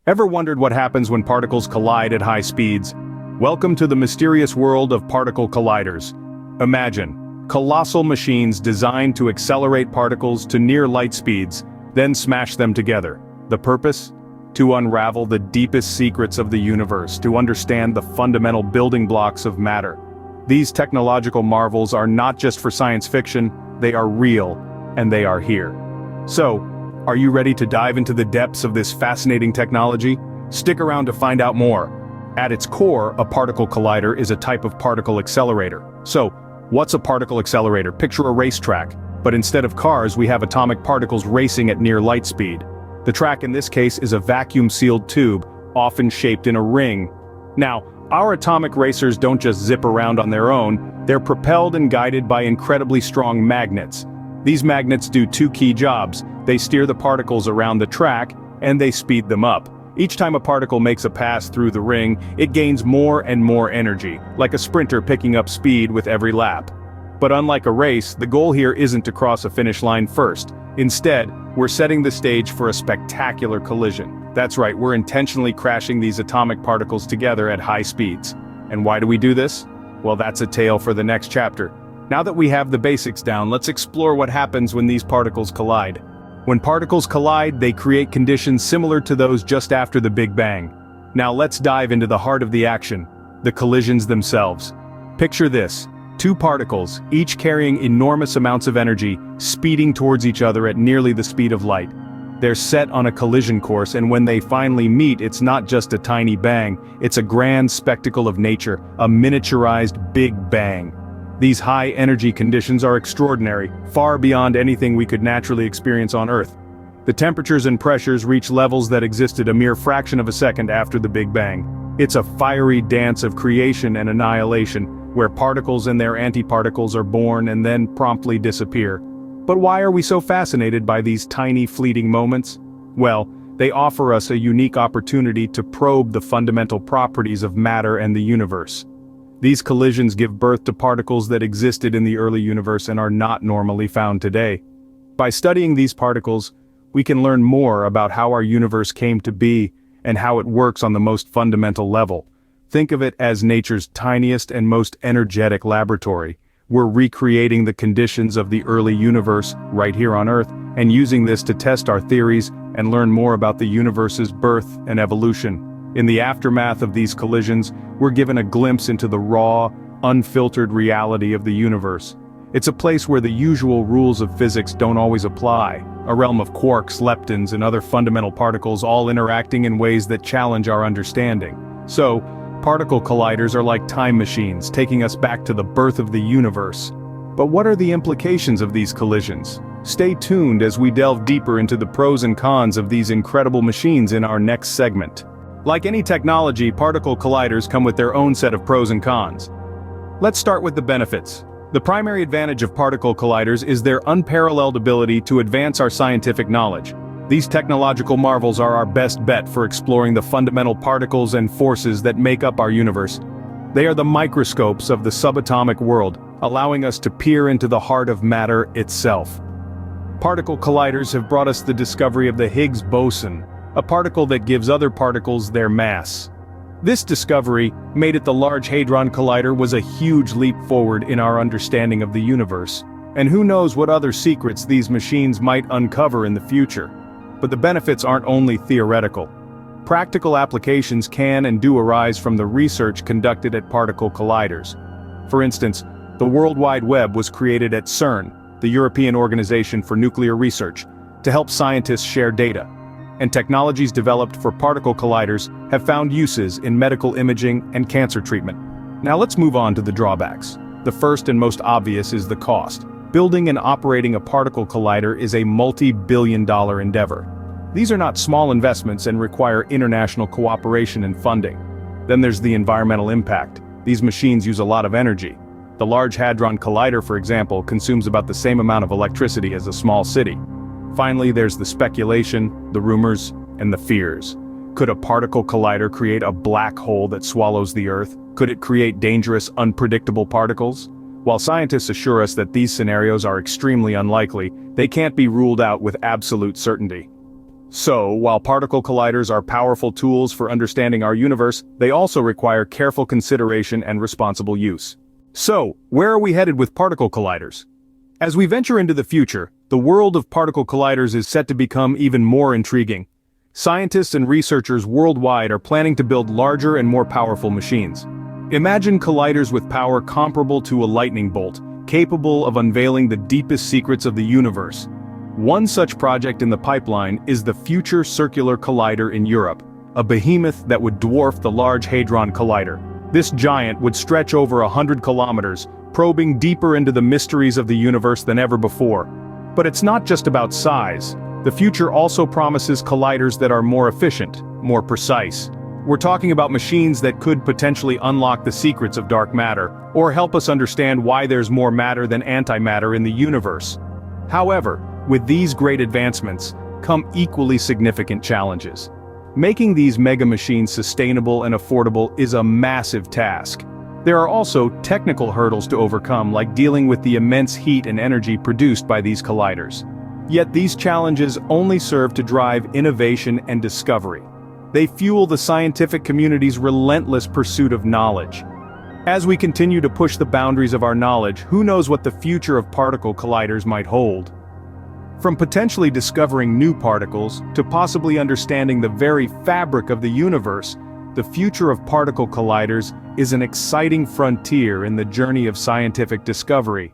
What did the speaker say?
Ever wondered what happens when particles collide at high speeds? Welcome to the mysterious world of particle colliders. Imagine colossal machines designed to accelerate particles to near light speeds, then smash them together. The purpose? To unravel the deepest secrets of the universe, to understand the fundamental building blocks of matter. These technological marvels are not just for science fiction, they are real, and they are here. So, are you ready to dive into the depths of this fascinating technology? Stick around to find out more. At its core, a particle collider is a type of particle accelerator. So, what's a particle accelerator? Picture a racetrack, but instead of cars we have atomic particles racing at near light speed. The track in this case is a vacuum-sealed tube, often shaped in a ring. Now, our atomic racers don't just zip around on their own, they're propelled and guided by incredibly strong magnets. These magnets do two key jobs: they steer the particles around the track, and they speed them up. Each time a particle makes a pass through the ring, it gains more and more energy, like a sprinter picking up speed with every lap. But unlike a race, the goal here isn't to cross a finish line first. Instead, we're setting the stage for a spectacular collision. That's right, we're intentionally crashing these atomic particles together at high speeds. And why do we do this? Well, that's a tale for the next chapter. Now that we have the basics down, let's explore what happens when these particles collide. When particles collide, they create conditions similar to those just after the Big Bang. Now let's dive into the heart of the action, the collisions themselves. Picture this: two particles, each carrying enormous amounts of energy, speeding towards each other at nearly the speed of light. They're set on a collision course, and when they finally meet, it's not just a tiny bang, it's a grand spectacle of nature, a miniaturized Big Bang. These high-energy conditions are extraordinary, far beyond anything we could naturally experience on Earth. The temperatures and pressures reach levels that existed a mere fraction of a second after the Big Bang. It's a fiery dance of creation and annihilation, where particles and their antiparticles are born and then promptly disappear. But why are we so fascinated by these tiny fleeting moments? Well, they offer us a unique opportunity to probe the fundamental properties of matter and the universe. These collisions give birth to particles that existed in the early universe and are not normally found today. By studying these particles, we can learn more about how our universe came to be and how it works on the most fundamental level. Think of it as nature's tiniest and most energetic laboratory. We're recreating the conditions of the early universe right here on Earth, and using this to test our theories and learn more about the universe's birth and evolution. In the aftermath of these collisions, we're given a glimpse into the raw, unfiltered reality of the universe. It's a place where the usual rules of physics don't always apply, a realm of quarks, leptons, and other fundamental particles all interacting in ways that challenge our understanding. So, particle colliders are like time machines, taking us back to the birth of the universe. But what are the implications of these collisions? Stay tuned as we delve deeper into the pros and cons of these incredible machines in our next segment. Like any technology, particle colliders come with their own set of pros and cons. Let's start with the benefits. The primary advantage of particle colliders is their unparalleled ability to advance our scientific knowledge. These technological marvels are our best bet for exploring the fundamental particles and forces that make up our universe. They are the microscopes of the subatomic world, allowing us to peer into the heart of matter itself. Particle colliders have brought us the discovery of the Higgs boson, a particle that gives other particles their mass. This discovery, made at the Large Hadron Collider, was a huge leap forward in our understanding of the universe. And who knows what other secrets these machines might uncover in the future. But the benefits aren't only theoretical. Practical applications can and do arise from the research conducted at particle colliders. For instance, the World Wide Web was created at CERN, the European Organization for Nuclear Research, to help scientists share data. And technologies developed for particle colliders have found uses in medical imaging and cancer treatment. Now let's move on to the drawbacks. The first and most obvious is the cost. Building and operating a particle collider is a multi-billion-dollar endeavor. These are not small investments and require international cooperation and funding. Then there's the environmental impact. These machines use a lot of energy. The Large Hadron Collider, for example, consumes about the same amount of electricity as a small city. Finally, there's the speculation, the rumors, and the fears. Could a particle collider create a black hole that swallows the Earth? Could it create dangerous, unpredictable particles? While scientists assure us that these scenarios are extremely unlikely, they can't be ruled out with absolute certainty. So, while particle colliders are powerful tools for understanding our universe, they also require careful consideration and responsible use. So, where are we headed with particle colliders? As we venture into the future, the world of particle colliders is set to become even more intriguing. Scientists and researchers worldwide are planning to build larger and more powerful machines. Imagine colliders with power comparable to a lightning bolt, capable of unveiling the deepest secrets of the universe. One such project in the pipeline is the Future Circular Collider in Europe, a behemoth that would dwarf the Large Hadron Collider. This giant would stretch over 100 kilometers, probing deeper into the mysteries of the universe than ever before. But it's not just about size. The future also promises colliders that are more efficient, more precise. We're talking about machines that could potentially unlock the secrets of dark matter, or help us understand why there's more matter than antimatter in the universe. However, with these great advancements, come equally significant challenges. Making these mega machines sustainable and affordable is a massive task. There are also technical hurdles to overcome, like dealing with the immense heat and energy produced by these colliders. Yet these challenges only serve to drive innovation and discovery. They fuel the scientific community's relentless pursuit of knowledge. As we continue to push the boundaries of our knowledge, who knows what the future of particle colliders might hold? From potentially discovering new particles, to possibly understanding the very fabric of the universe, the future of particle colliders is an exciting frontier in the journey of scientific discovery.